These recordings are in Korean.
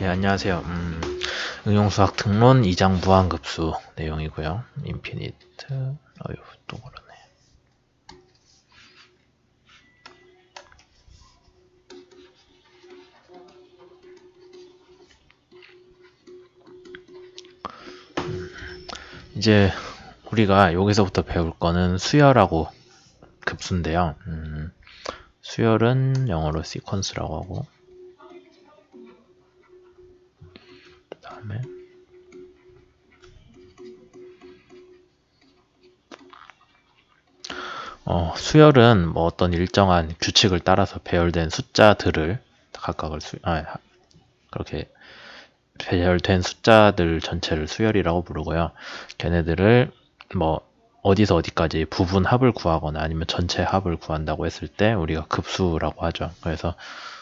예, 안녕하세요. 응용수학 등론 2장 무한급수 내용이고요. 인피니트, 또 그러네. 이제 우리가 여기서부터 배울 거는 수열하고 급수인데요. 수열은 영어로 시퀀스라고 하고, 그 다음에 수열은 뭐 어떤 일정한 규칙을 따라서 배열된 숫자들을 각각을 그렇게 배열된 숫자들 전체를 수열이라고 부르고요. 걔네들을 뭐 어디서 어디까지 부분 합을 구하거나 아니면 전체 합을 구한다고 했을 때 우리가 급수라고 하죠. 그래서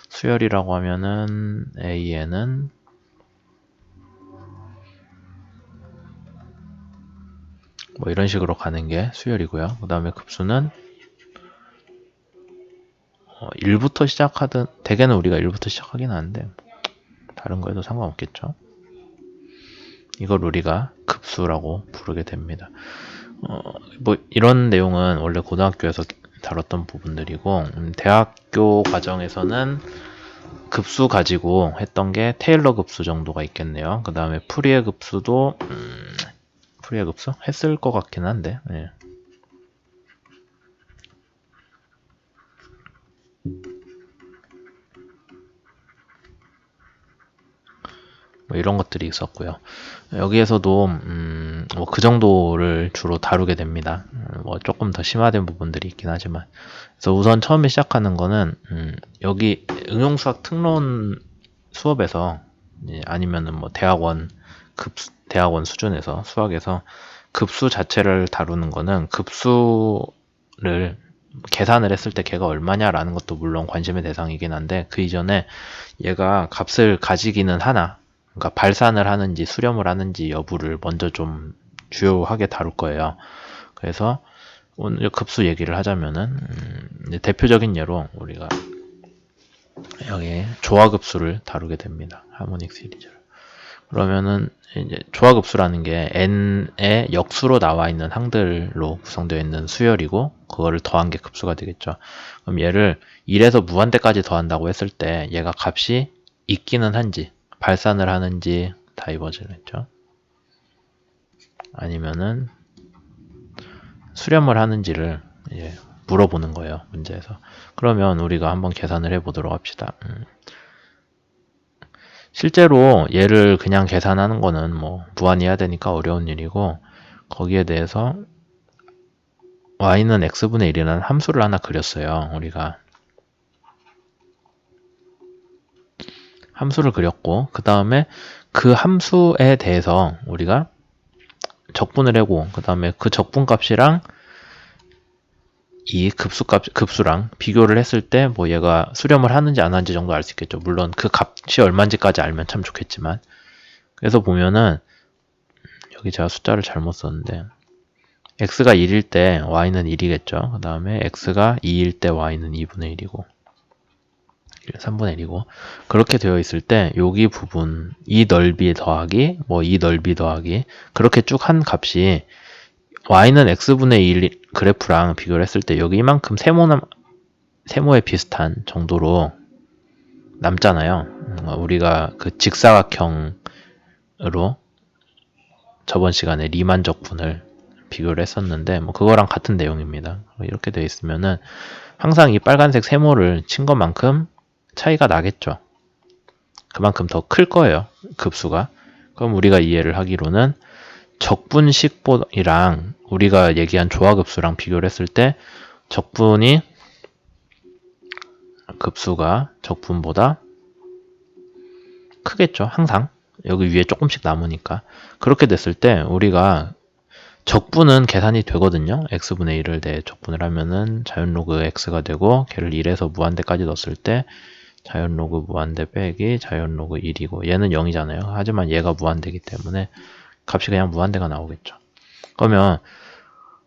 수열이라고 하면은 AN은 뭐 이런 식으로 가는 게 수열이고요. 그 다음에 급수는 1부터 시작하든, 대개는 우리가 1부터 시작하긴 하는데 다른 거에도 상관없겠죠. 이걸 우리가 급수라고 부르게 됩니다. 뭐 이런 내용은 원래 고등학교에서 다뤘던 부분들이고, 대학교 과정에서는 급수 가지고 했던 게 테일러 급수 정도가 있겠네요. 그 다음에 푸리에 급수도 푸리에 급수 했을 것 같긴 한데, 예. 뭐 이런 것들이 있었고요. 여기에서도 뭐 그 정도를 주로 다루게 됩니다. 뭐 조금 더 심화된 부분들이 있긴 하지만, 그래서 우선 처음에 시작하는 거는 여기 응용수학 특론 수업에서 아니면은 뭐 대학원 수준에서 수학에서 급수 자체를 다루는 거는 급수를 계산을 했을 때 걔가 얼마냐라는 것도 물론 관심의 대상이긴 한데, 그 이전에 얘가 값을 가지기는 하나, 그러니까 발산을 하는지 수렴을 하는지 여부를 먼저 좀 주요하게 다룰 거예요. 그래서 오늘 급수 얘기를 하자면은 대표적인 예로 우리가 여기 조화급수를 다루게 됩니다. 하모닉 시리즈를. 그러면은 이제 조화급수라는 게 n의 역수로 나와 있는 항들로 구성되어 있는 수열이고, 그거를 더한 게 급수가 되겠죠. 그럼 얘를 1에서 무한대까지 더한다고 했을 때 얘가 값이 있기는 한지, 발산을 하는지 다이버즈를 했죠. 아니면은 수렴을 하는지를 물어보는 거예요, 문제에서. 그러면 우리가 한번 계산을 해보도록 합시다. 실제로 얘를 그냥 계산하는 거는 뭐 무한이어야 되니까 어려운 일이고, 거기에 대해서 y는 x분의 1이라는 함수를 하나 그렸어요. 우리가 함수를 그렸고, 그 다음에 그 함수에 대해서 우리가 적분을 하고, 그 다음에 그 적분값이랑 이 급수랑 비교를 했을 때 뭐 얘가 수렴을 하는지 안 하는지 정도 알 수 있겠죠. 물론 그 값이 얼마인지까지 알면 참 좋겠지만. 그래서 보면은 여기 제가 숫자를 잘못 썼는데, x가 1일 때 y는 1이겠죠. 그 다음에 x가 2일 때 y는 2분의 1이고 3분의 1이고, 그렇게 되어 있을 때 여기 부분 이 넓이 더하기 뭐 이 넓이 더하기 그렇게 쭉 한 값이 y는 x분의 1 그래프랑 비교를 했을 때 여기 이만큼 세모에 비슷한 정도로 남잖아요. 우리가 그 직사각형으로 저번 시간에 리만적분을 비교를 했었는데 뭐 그거랑 같은 내용입니다. 이렇게 되어 있으면은 항상 이 빨간색 세모를 친 것만큼 차이가 나겠죠. 그만큼 더 클 거예요, 급수가. 그럼 우리가 이해를 하기로는 적분식이랑 우리가 얘기한 조화급수랑 비교를 했을 때 적분이 급수가 적분보다 크겠죠, 항상. 여기 위에 조금씩 남으니까. 그렇게 됐을 때 우리가 적분은 계산이 되거든요. x분의 1을 대적분을 하면은 자연로그 x가 되고, 걔를 1에서 무한대까지 넣었을 때 자연로그 무한대 빼기 자연로그 1이고, 얘는 0이잖아요. 하지만 얘가 무한대이기 때문에 값이 그냥 무한대가 나오겠죠. 그러면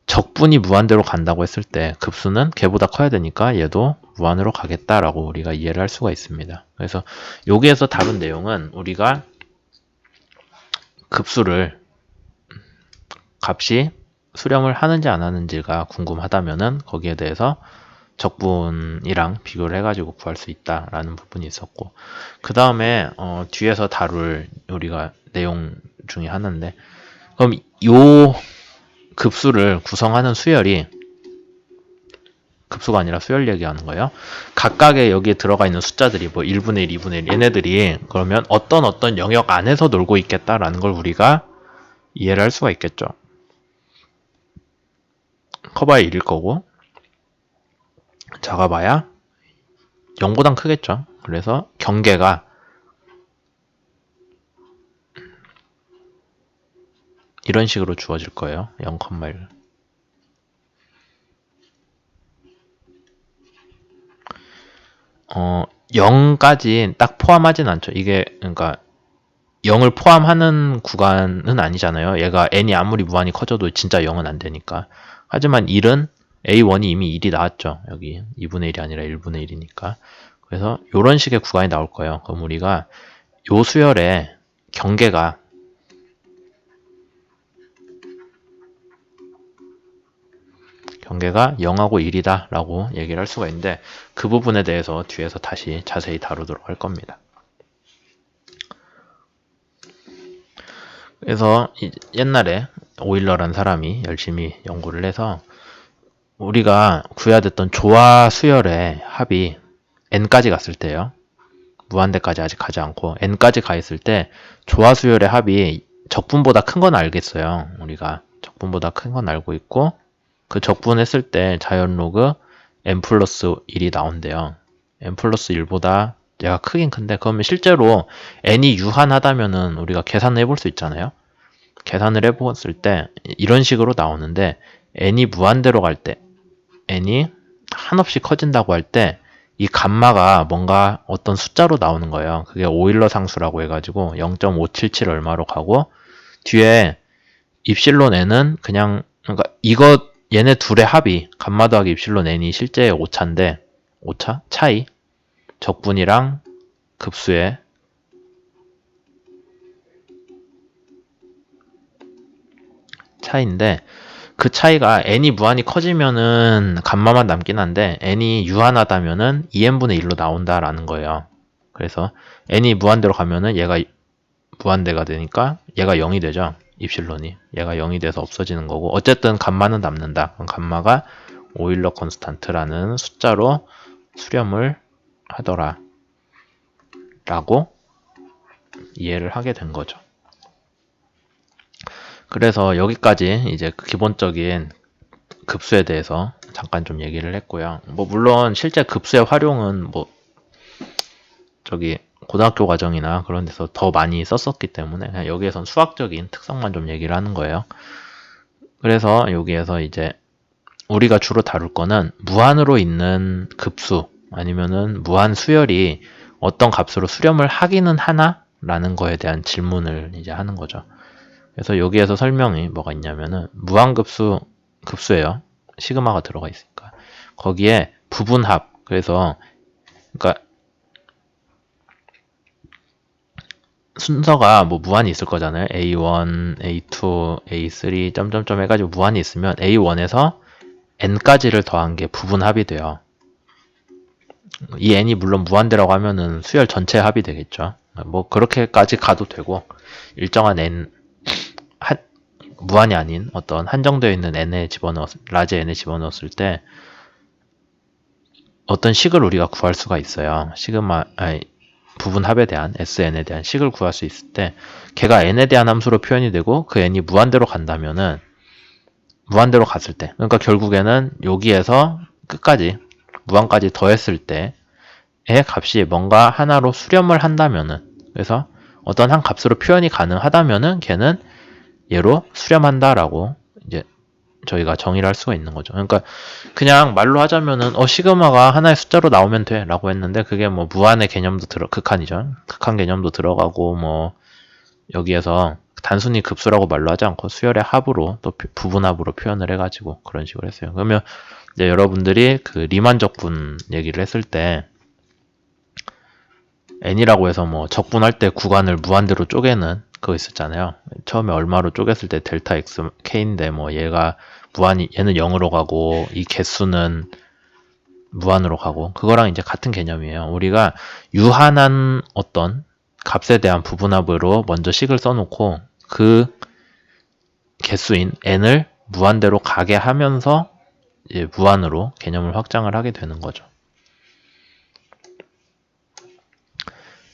적분이 무한대로 간다고 했을 때 급수는 걔보다 커야 되니까 얘도 무한으로 가겠다라고 우리가 이해를 할 수가 있습니다. 그래서 여기에서 다룬 내용은 우리가 급수를 값이 수렴을 하는지 안 하는지가 궁금하다면은 거기에 대해서 적분이랑 비교를 해가지고 구할 수 있다라는 부분이 있었고, 그 다음에 뒤에서 다룰 우리가 내용 중에 하나인데, 그럼 요 급수를 구성하는 수열이, 급수가 아니라 수열 얘기하는 거예요. 각각의 여기에 들어가 있는 숫자들이 뭐 1분의 1, 2분의 1 얘네들이 그러면 어떤 영역 안에서 놀고 있겠다라는 걸 우리가 이해를 할 수가 있겠죠. 커봐야 1일 거고 작아봐야 0보단 크겠죠. 그래서 경계가 이런 식으로 주어질 거예요. 0,1. 0까지 딱 포함하진 않죠. 이게 그러니까 0을 포함하는 구간은 아니잖아요. 얘가 n이 아무리 무한히 커져도 진짜 0은 안 되니까. 하지만 1은 a1이 이미 1이 나왔죠. 여기 2분의 1이 아니라 1분의 1이니까. 그래서 이런 식의 구간이 나올 거예요. 그럼 우리가 요 수열의 경계가 경계가 0하고 1이다 라고 얘기를 할 수가 있는데, 그 부분에 대해서 뒤에서 다시 자세히 다루도록 할 겁니다. 그래서 옛날에 오일러라는 사람이 열심히 연구를 해서 우리가 구해야 됐던 조화 수열의 합이 n까지 갔을 때요. 무한대까지 아직 가지 않고 n까지 가 있을 때 조화 수열의 합이 적분보다 큰 건 알겠어요. 우리가 적분보다 큰 건 알고 있고, 그 적분했을 때 자연 로그 n 플러스 1이 나온대요. n 플러스 1보다 얘가 크긴 큰데, 그러면 실제로 n이 유한하다면은 우리가 계산을 해볼 수 있잖아요. 계산을 해봤을 때 이런 식으로 나오는데, n이 무한대로 갈 때, n이 한없이 커진다고 할 때 이 감마가 뭔가 어떤 숫자로 나오는 거예요. 그게 오일러 상수라고 해가지고 0.577 얼마로 가고, 뒤에 입실론 n은 그냥, 그러니까 이거 얘네 둘의 합이 감마 더하기 입실론 n이 실제 오차인데, 오차? 차이? 적분이랑 급수의 차이인데, 그 차이가 n이 무한히 커지면은 감마만 남긴 한데 n이 유한하다면은 2n분의 1로 나온다라는 거예요. 그래서 n이 무한대로 가면은 얘가 무한대가 되니까 얘가 0이 되죠. 입실론이. 얘가 0이 돼서 없어지는 거고, 어쨌든 감마는 남는다. 그럼 감마가 오일러 컨스탄트라는 숫자로 수렴을 하더라 라고 이해를 하게 된 거죠. 그래서 여기까지 이제 기본적인 급수에 대해서 잠깐 좀 얘기를 했고요. 뭐 물론 실제 급수의 활용은 뭐 저기 고등학교 과정이나 그런 데서 더 많이 썼었기 때문에 그냥 여기에선 수학적인 특성만 좀 얘기를 하는 거예요. 그래서 여기에서 이제 우리가 주로 다룰 거는 무한으로 있는 급수 아니면은 무한 수열이 어떤 값으로 수렴을 하기는 하나? 라는 거에 대한 질문을 이제 하는 거죠. 그래서 여기에서 설명이 뭐가 있냐면은 무한급수, 급수예요. 시그마가 들어가 있으니까. 거기에 부분합, 그래서 그러니까 순서가 뭐 무한히 있을 거잖아요. A1, A2, A3 점점점 해가지고 무한히 있으면 A1에서 n까지를 더한 게 부분합이 돼요. 이 n이 물론 무한대라고 하면은 수열 전체 합이 되겠죠. 뭐 그렇게까지 가도 되고, 일정한 n 무한이 아닌 어떤 한정되어 있는 n에 라지 n에 집어넣었을 때 어떤 식을 우리가 구할 수가 있어요. 부분합에 대한 SN에 대한 식을 구할 수 있을 때 걔가 n에 대한 함수로 표현이 되고 그 n이 무한대로 간다면은 무한대로 갔을 때, 그러니까 결국에는 여기에서 끝까지 무한까지 더했을 때의 값이 뭔가 하나로 수렴을 한다면은, 그래서 어떤 한 값으로 표현이 가능하다면은 걔는 얘로 수렴한다라고 이제 저희가 정의를 할 수가 있는 거죠. 그러니까 그냥 말로 하자면은 시그마가 하나의 숫자로 나오면 돼 라고 했는데, 그게 뭐 무한의 개념도 극한이죠. 극한 개념도 들어가고 뭐 여기에서 단순히 급수라고 말로 하지 않고 수열의 합으로 또 부분합으로 표현을 해가지고 그런 식으로 했어요. 그러면 이제 여러분들이 그 리만 적분 얘기를 했을 때 n이라고 해서 뭐 적분할 때 구간을 무한대로 쪼개는 그거 있었잖아요. 처음에 얼마로 쪼갰을 때 델타 x k인데 뭐 얘가 얘는 0으로 가고 이 개수는 무한으로 가고 그거랑 이제 같은 개념이에요. 우리가 유한한 어떤 값에 대한 부분합으로 먼저 식을 써놓고 그 개수인 n을 무한대로 가게 하면서 이제 무한으로 개념을 확장을 하게 되는 거죠.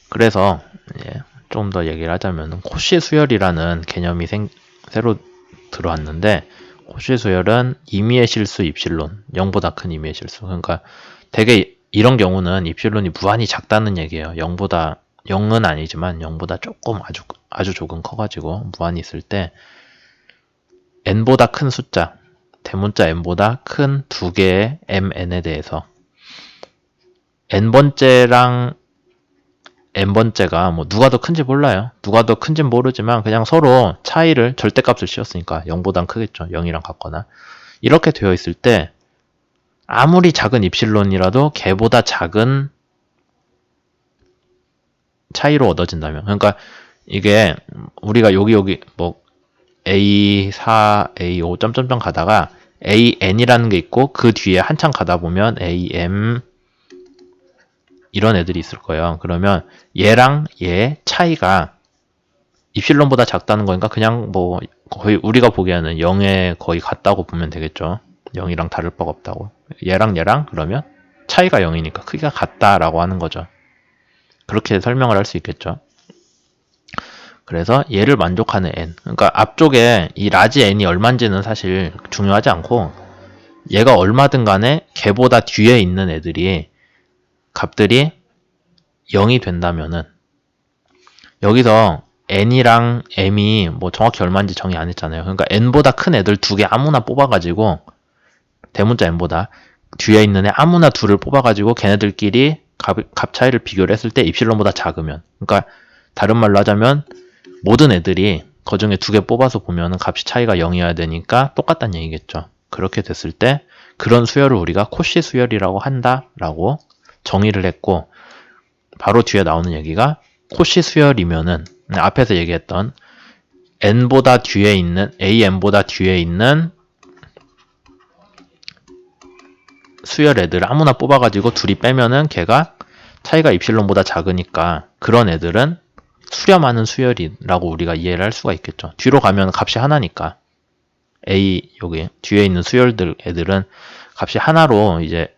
그래서 좀 더 얘기를 하자면 코시 수열이라는 개념이 새로 들어왔는데 코시 수열은 임의의 실수 입실론 0보다 큰 임의의 실수. 그러니까 되게 이런 경우는 입실론이 무한히 작다는 얘기예요. 0은 아니지만 0보다 조금 아주 조금 커가지고 무한히 있을 때 n보다 큰 숫자, 대문자 n보다 큰 두 개의 mn에 대해서 n번째랑 n번째가 뭐 누가 더 큰지 몰라요. 누가 더 큰지 모르지만 그냥 서로 차이를 절대값을 씌웠으니까 0보단 크겠죠. 0이랑 같거나. 이렇게 되어 있을 때 아무리 작은 입실론이라도 걔보다 작은 차이로 얻어진다면, 그러니까 이게 우리가 여기 뭐 A4, A5 점점점 가다가 AN이라는 게 있고 그 뒤에 한참 가다 보면 AM 이런 애들이 있을 거예요. 그러면 얘랑 얘 차이가 입실론보다 작다는 거니까 그냥 뭐 거의 우리가 보기에는 0에 거의 같다고 보면 되겠죠. 0이랑 다를 바가 없다고. 얘랑 그러면 차이가 0이니까 크기가 같다라고 하는 거죠. 그렇게 설명을 할 수 있겠죠. 그래서 얘를 만족하는 n. 그러니까 앞쪽에 이 라지 n이 얼마인지는 사실 중요하지 않고 얘가 얼마든 간에 걔보다 뒤에 있는 애들이 값들이 0이 된다면은 여기서 n이랑 m이 뭐 정확히 얼마인지 정의 안 했잖아요. 그러니까 n보다 큰 애들 두 개 아무나 뽑아가지고 대문자 n보다 뒤에 있는 애 아무나 둘을 뽑아가지고 걔네들끼리 값 차이를 비교를 했을 때 입실론보다 작으면, 그러니까 다른 말로 하자면 모든 애들이 그 중에 두 개 뽑아서 보면 값이 차이가 0이어야 되니까 똑같다는 얘기겠죠. 그렇게 됐을 때 그런 수열을 우리가 코시 수열이라고 한다라고 정의를 했고, 바로 뒤에 나오는 얘기가 코시 수열이면은 앞에서 얘기했던 n보다 뒤에 있는 am보다 뒤에 있는 수열 애들 아무나 뽑아가지고 둘이 빼면은 걔가 차이가 입실론보다 작으니까 그런 애들은 수렴하는 수열이라고 우리가 이해를 할 수가 있겠죠. 뒤로 가면 값이 하나니까 여기 뒤에 있는 수열들 애들은 값이 하나로 이제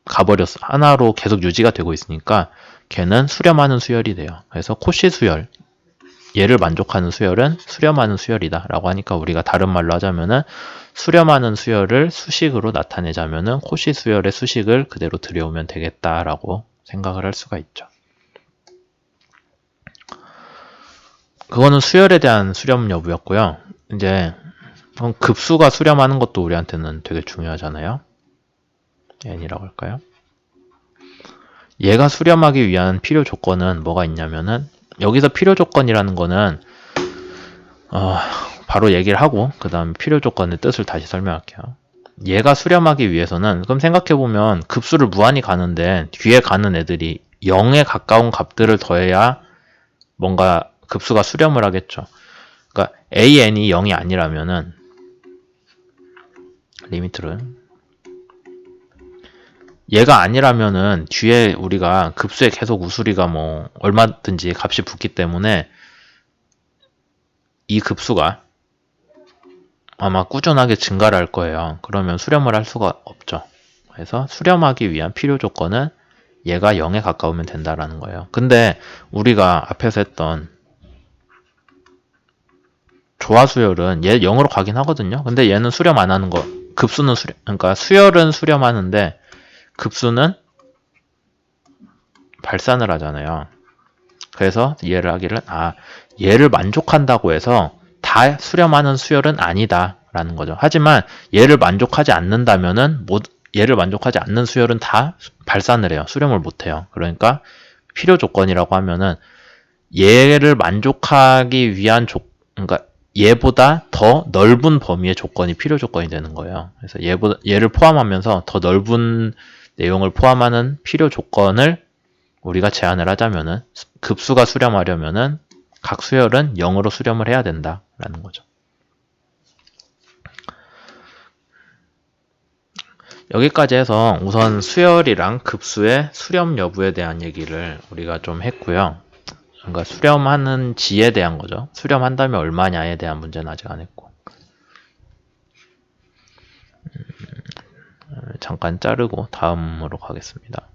가버렸어. 하나로 계속 유지가 되고 있으니까 걔는 수렴하는 수열이 돼요. 그래서 코시 수열, 얘를 만족하는 수열은 수렴하는 수열이다 라고 하니까 우리가 다른 말로 하자면은 수렴하는 수열을 수식으로 나타내자면은 코시 수열의 수식을 그대로 들여오면 되겠다라고 생각을 할 수가 있죠. 그거는 수열에 대한 수렴 여부였고요. 이제 급수가 수렴하는 것도 우리한테는 되게 중요하잖아요. n이라고 할까요? 얘가 수렴하기 위한 필요 조건은 뭐가 있냐면은 여기서 필요 조건이라는 거는 바로 얘기를 하고 그 다음 필요 조건의 뜻을 다시 설명할게요. 얘가 수렴하기 위해서는, 그럼 생각해보면 급수를 무한히 가는데 뒤에 가는 애들이 0에 가까운 값들을 더해야 뭔가 급수가 수렴을 하겠죠. 그러니까 an이 0이 아니라면은 리미트를 얘가 아니라면은 뒤에 우리가 급수에 계속 우수리가 뭐 얼마든지 값이 붙기 때문에 이 급수가 아마 꾸준하게 증가를 할 거예요. 그러면 수렴을 할 수가 없죠. 그래서 수렴하기 위한 필요 조건은 얘가 0에 가까우면 된다라는 거예요. 근데 우리가 앞에서 했던 조화수열은 얘 0으로 가긴 하거든요. 근데 얘는 수렴 안 하는 거, 급수는 그러니까 수열은 수렴하는데 급수는 발산을 하잖아요. 그래서 이해를 하기를 얘를 만족한다고 해서 다 수렴하는 수열은 아니다 라는 거죠. 하지만 얘를 만족하지 않는다면은 얘를 만족하지 않는 수열은 다 발산을 해요. 수렴을 못 해요. 그러니까 필요 조건이라고 하면은 얘를 만족하기 위한 그러니까 얘보다 더 넓은 범위의 조건이 필요 조건이 되는 거예요. 그래서 얘를 포함하면서 더 넓은 내용을 포함하는 필요 조건을 우리가 제안을 하자면은 급수가 수렴하려면은 각 수열은 0으로 수렴을 해야 된다라는 거죠. 여기까지 해서 우선 수열이랑 급수의 수렴 여부에 대한 얘기를 우리가 좀 했고요. 그러니까 수렴하는 지에 대한 거죠. 수렴한다면 얼마냐에 대한 문제는 아직 안 했고. 잠깐 자르고 다음으로 가겠습니다.